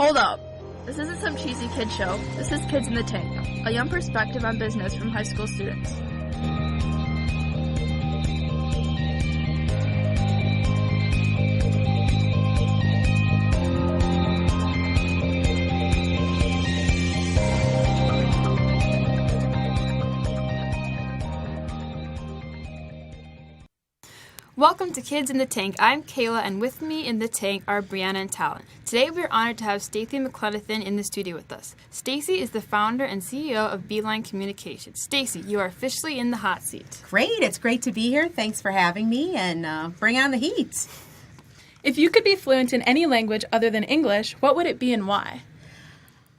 Hold up. This isn't some cheesy kid show. This is Kids in the Tank, a young perspective on business from high school students. Welcome to Kids in the Tank. I'm Kayla, and with me in the tank are Brianna and Talon. Today we're honored to have Stacey McClenathan in the studio with us. Stacey is the founder and CEO of Beeline Communications. Stacey, you are officially in the hot seat. Great. It's great to be here. Thanks for having me, and bring on the heat. If you could be fluent in any language other than English, what would it be and why?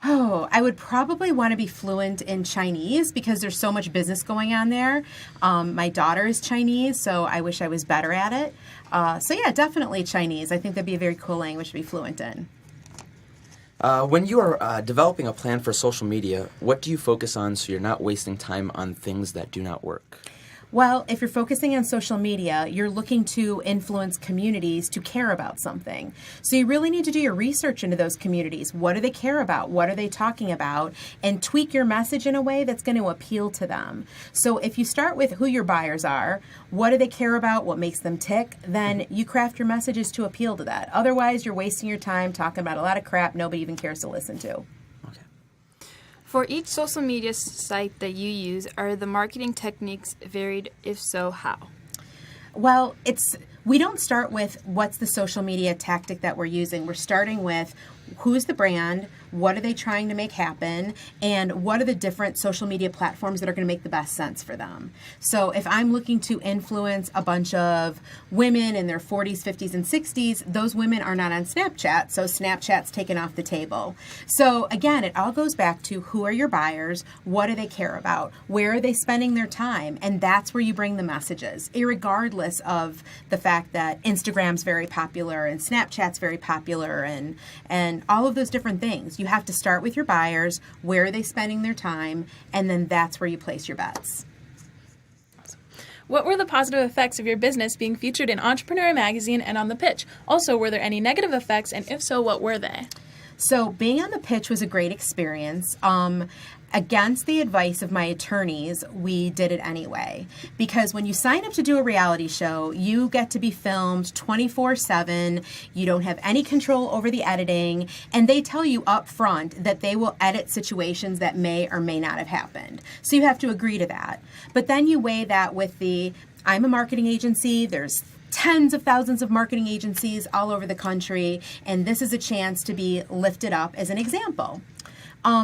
Oh, I would probably want to be fluent in Chinese because there's so much business going on there. My daughter is Chinese, so I wish I was better at it. So yeah, definitely Chinese. I think that'd be a very cool language to be fluent in. When you are developing a plan for social media, what do you focus on so you're not wasting time on things that do not work? Well, if you're focusing on social media, you're looking to influence communities to care about something. So you really need to do your research into those communities. What do they care about? What are they talking about? And tweak your message in a way that's going to appeal to them. So if you start with who your buyers are, what do they care about? What makes them tick? Then you craft your messages to appeal to that. Otherwise, you're wasting your time talking about a lot of crap nobody even cares to listen to. For each social media site that you use, are the marketing techniques varied? If so, how? Well, we don't start with what's the social media tactic that we're using. We're starting with who's the brand, what are they trying to make happen, and what are the different social media platforms that are going to make the best sense for them. So if I'm looking to influence a bunch of women in their 40s, 50s, and 60s, those women are not on Snapchat, so Snapchat's taken off the table. So again, it all goes back to who are your buyers, what do they care about, where are they spending their time, and that's where you bring the messages, irregardless of the fact that Instagram's very popular and Snapchat's very popular and all of those different things. You have to start with your buyers, where are they spending their time, and then that's where you place your bets. What were the positive effects of your business being featured in Entrepreneur Magazine and on The Pitch? Also, were there any negative effects, and if so, what were they? So being on The Pitch was a great experience. Against the advice of my attorneys, we did it anyway. Because when you sign up to do a reality show, you get to be filmed 24/7. You don't have any control over the editing. And they tell you up front that they will edit situations that may or may not have happened. So you have to agree to that. But then you weigh that with I'm a marketing agency. There's tens of thousands of marketing agencies all over the country. And this is a chance to be lifted up as an example.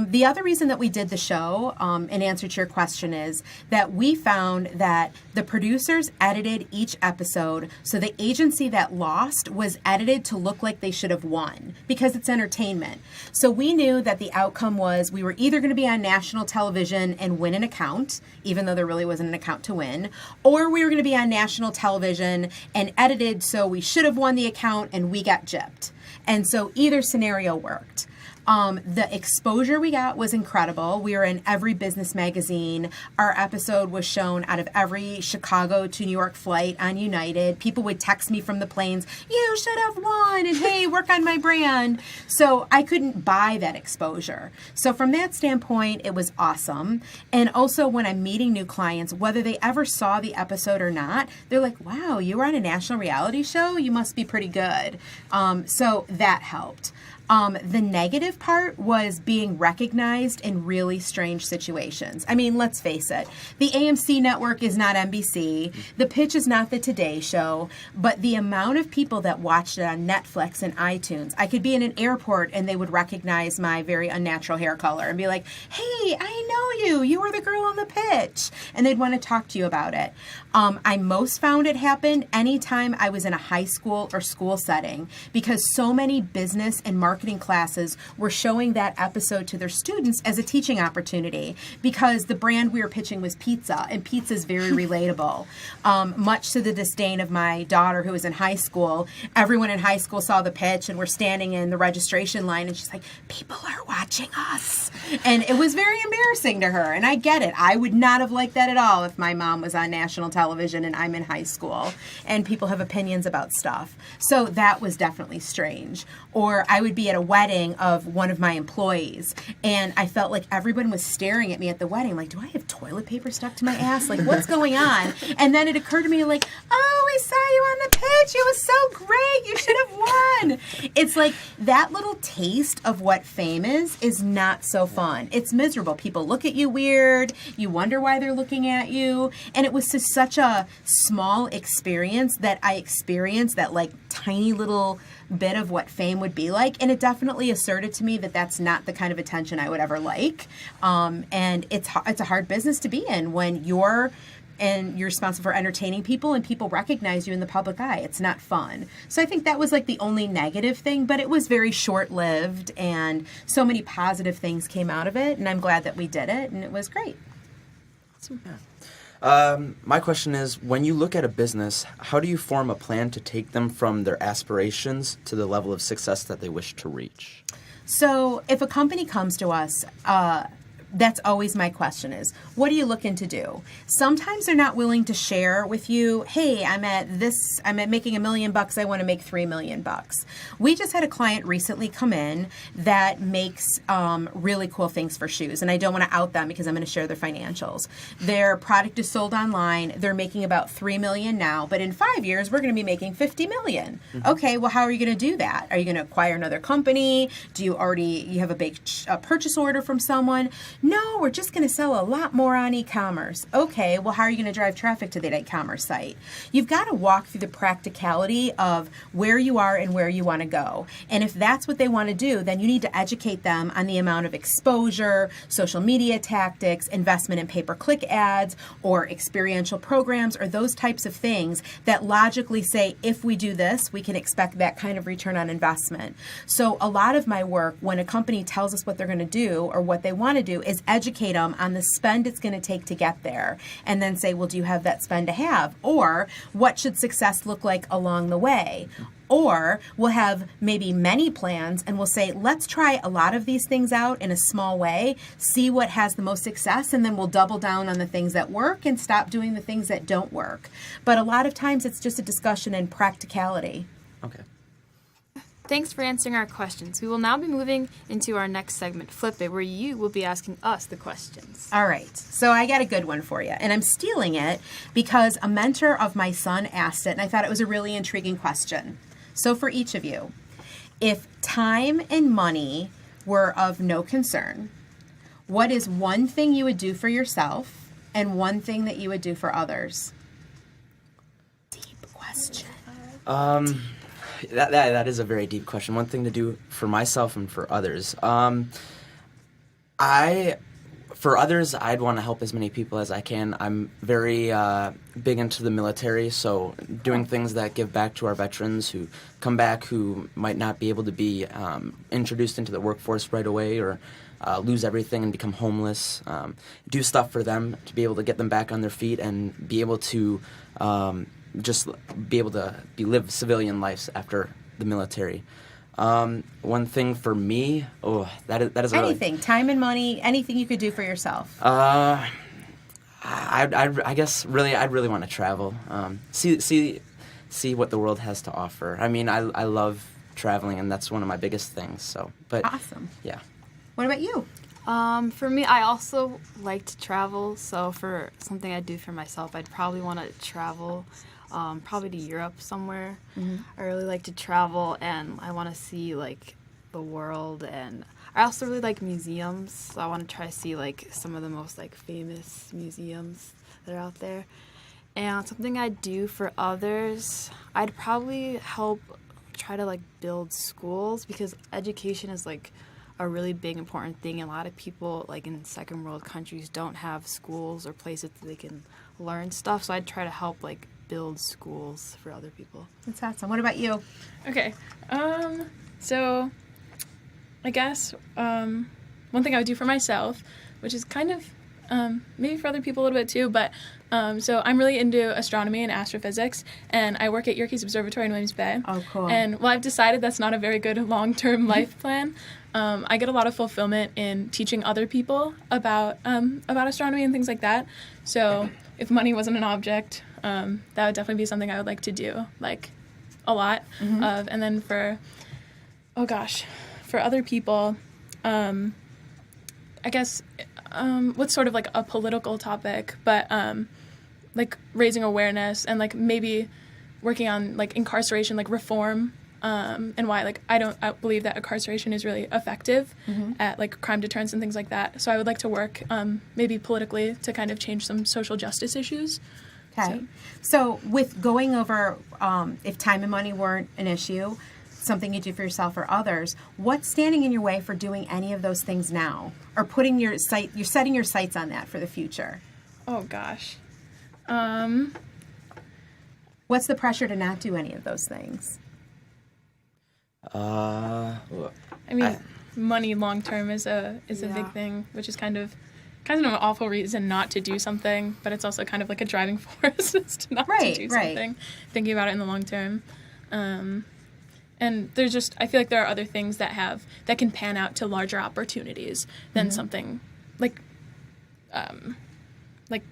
The other reason that we did the show, in answer to your question, is that we found that the producers edited each episode so the agency that lost was edited to look like they should have won because it's entertainment. So we knew that the outcome was we were either going to be on national television and win an account, even though there really wasn't an account to win, or we were going to be on national television and edited so we should have won the account and we got gypped. And so either scenario worked. The exposure we got was incredible. We were in every business magazine. Our episode was shown out of every Chicago to New York flight on United. People would text me from the planes, you should have won, and hey, work on my brand. So I couldn't buy that exposure. So from that standpoint, it was awesome. And also when I'm meeting new clients, whether they ever saw the episode or not, they're like, wow, you were on a national reality show? You must be pretty good. So that helped. The negative part was being recognized in really strange situations. I mean, let's face it. The AMC network is not NBC. The Pitch is not the Today Show. But the amount of people that watched it on Netflix and iTunes, I could be in an airport and they would recognize my very unnatural hair color and be like, hey, I know you. You were the girl on The Pitch. And they'd want to talk to you about it. I most found it happened anytime I was in a high school or school setting because so many business and marketing classes were showing that episode to their students as a teaching opportunity because the brand we were pitching was pizza, and pizza is very relatable. Much to the disdain of my daughter who was in high school, everyone in high school saw The Pitch and we're standing in the registration line and she's like, people are watching us. And it was very embarrassing to her, and I get it. I would not have liked that at all if my mom was on national television and I'm in high school and people have opinions about stuff. So that was definitely strange. Or I would be be at a wedding of one of my employees, and I felt like everyone was staring at me at the wedding, like, do I have toilet paper stuck to my ass? Like, what's going on? And then it occurred to me, like, oh, I saw you on the pitch. It was so great. You should have won. It's like that little taste of what fame is not so fun. It's miserable. People look at you weird. You wonder why they're looking at you. And it was just such a small experience that I experienced that like tiny little bit of what fame would be like, and it definitely asserted to me that that's not the kind of attention I would ever like. And it's a hard business to be in when you're responsible for entertaining people and people recognize you in the public eye. It's not fun. So I think that was like the only negative thing, but it was very short-lived, and so many positive things came out of it, and I'm glad that we did it, and it was great. My question is, when you look at a business, how do you form a plan to take them from their aspirations to the level of success that they wish to reach? So if a company comes to us, that's always my question is, what are you looking to do? Sometimes they're not willing to share with you, hey, I'm at making $1 million, I want to make $3 million. We just had a client recently come in that makes really cool things for shoes, and I don't want to out them because I'm going to share their financials. Their product is sold online. They're making about $3 million now, but in 5 years, we're going to be making $50 million. Mm-hmm. Okay, well, how are you going to do that? Are you going to acquire another company? Do you have a big purchase order from someone? No, we're just going to sell a lot more on e-commerce. Okay, well, how are you going to drive traffic to that e-commerce site? You've got to walk through the practicality of where you are and where you want to go. And if that's what they want to do, then you need to educate them on the amount of exposure, social media tactics, investment in pay-per-click ads, or experiential programs, or those types of things that logically say, if we do this, we can expect that kind of return on investment. So a lot of my work, when a company tells us what they're going to do or what they want to do, is educate them on the spend it's going to take to get there, and then say, well, do you have that spend to have? Or what should success look like along the way? Or we'll have maybe many plans, and we'll say, let's try a lot of these things out in a small way, see what has the most success, and then we'll double down on the things that work and stop doing the things that don't work. But a lot of times it's just a discussion in practicality. Okay. Thanks for answering our questions. We will now be moving into our next segment, Flip It, where you will be asking us the questions. All right. So I got a good one for you. And I'm stealing it because a mentor of my son asked it, and I thought it was a really intriguing question. So for each of you, if time and money were of no concern, what is one thing you would do for yourself and one thing that you would do for others? Deep question. That is a very deep question. One thing to do for myself and for others. For others, I'd want to help as many people as I can. I'm very big into the military, so doing things that give back to our veterans who come back who might not be able to be introduced into the workforce right away, or lose everything and become homeless. Do stuff for them to be able to get them back on their feet and be able to just be able to live civilian lives after the military. One thing for me, that is anything, time and money, anything you could do for yourself. I guess really, I'd really want to travel, see what the world has to offer. I mean, I love traveling, and that's one of my biggest things. So, but awesome. Yeah. What about you? For me, I also like to travel. So for something I'd do for myself, I'd probably want to travel. Probably to Europe somewhere. Mm-hmm. I really like to travel, and I want to see like the world, and I also really like museums, so I want to try to see like some of the most like famous museums that are out there. And something I'd do for others, I'd probably help try to like build schools, because education is like a really big important thing. A lot of people like in second world countries don't have schools or places that they can learn stuff, so I'd try to help like build schools for other people. That's awesome. What about you? Okay. So I guess one thing I would do for myself, which is kind of maybe for other people a little bit too, but so I'm really into astronomy and astrophysics, and I work at Yerkes Observatory in Williams Bay. Oh, cool. And while I've decided that's not a very good long-term life plan, I get a lot of fulfillment in teaching other people about astronomy and things like that. So if money wasn't an object, that would definitely be something I would like to do, like a lot of. And then for, for other people, I guess, what's sort of like a political topic, but like raising awareness and like maybe working on like incarceration, like reform, and why like I believe that incarceration is really effective at like crime deterrence and things like that. So I would like to work maybe politically to kind of change some social justice issues. Okay. So with going over, if time and money weren't an issue, something you do for yourself or others, what's standing in your way for doing any of those things now, or putting you're setting your sights on that for the future? Oh gosh. What's the pressure to not do any of those things? I mean, money long term is a big thing, which is kind of an awful reason not to do something, but it's also kind of like a driving force as to not to do something, thinking about it in the long term. And there's just, I feel like there are other things that can pan out to larger opportunities than something like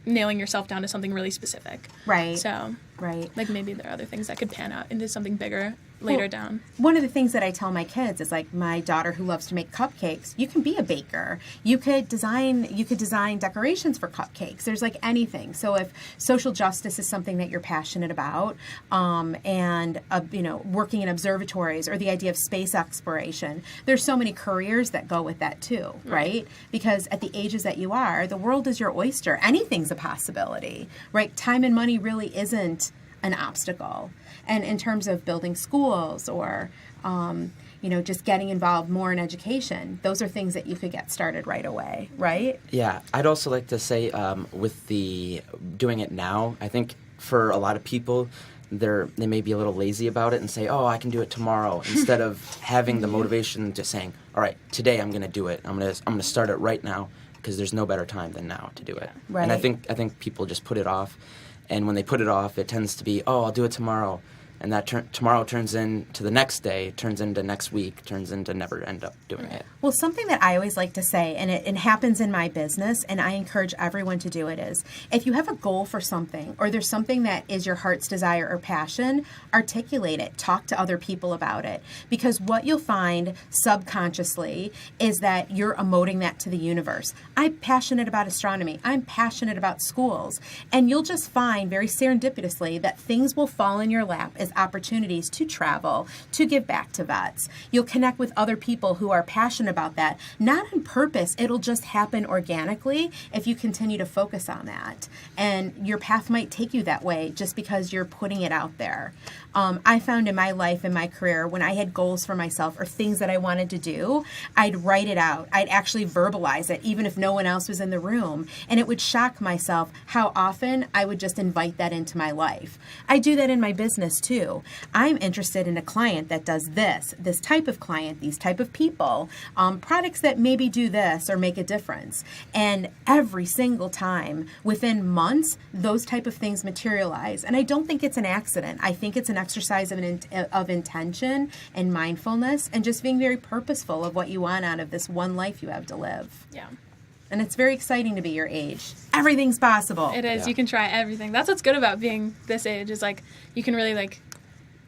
nailing yourself down to something really specific. Right. So, like maybe there are other things that could pan out into something bigger later down. One of the things that I tell my kids is, like, my daughter who loves to make cupcakes, you can be a baker. You could design decorations for cupcakes. There's like anything. So if social justice is something that you're passionate about, and working in observatories or the idea of space exploration, there's so many careers that go with that too, right? Because at the ages that you are, the world is your oyster. Anything's a possibility, right? Time and money really isn't an obstacle. And in terms of building schools or, just getting involved more in education, those are things that you could get started right away, right? Yeah, I'd also like to say with the doing it now, I think for a lot of people, they may be a little lazy about it and say, oh, I can do it tomorrow, instead of having the motivation to saying, all right, today I'm going to do it. I'm going to start it right now, because there's no better time than now to do it. Right. And I think people just put it off. And when they put it off, it tends to be, oh, I'll do it tomorrow. And that tomorrow turns into the next day, turns into next week, turns into never end up doing it. Well, something that I always like to say, and it happens in my business, and I encourage everyone to do it, is if you have a goal for something, or there's something that is your heart's desire or passion, articulate it. Talk to other people about it. Because what you'll find subconsciously is that you're emoting that to the universe. I'm passionate about astronomy. I'm passionate about schools. And you'll just find very serendipitously that things will fall in your lap as opportunities to travel, to give back to vets. You'll connect with other people who are passionate about that, not on purpose. It'll just happen organically if you continue to focus on that. And your path might take you that way just because you're putting it out there. I found in my life and my career, when I had goals for myself or things that I wanted to do, I'd write it out. I'd actually verbalize it, even if no one else was in the room. And it would shock myself how often I would just invite that into my life. I do that in my business too. I'm interested in a client that does this type of client, these type of people, products that maybe do this or make a difference. And every single time, within months, those type of things materialize. And I don't think it's an accident. I think it's an exercise of intention and mindfulness, and just being very purposeful of what you want out of this one life you have to live. Yeah. And it's very exciting to be your age. Everything's possible. It is. Yeah. You can try everything. That's what's good about being this age, is like you can really like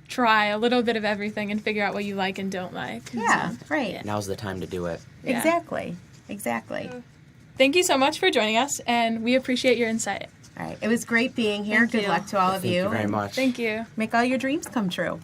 try a little bit of everything and figure out what you like and don't like. Yeah, So, right. Now's the time to do it. Yeah. Exactly. Thank you so much for joining us, and we appreciate your insight. All right. It was great being here. Thank Good you. luck to all of Thank you very much. Thank you. Make all your dreams come true.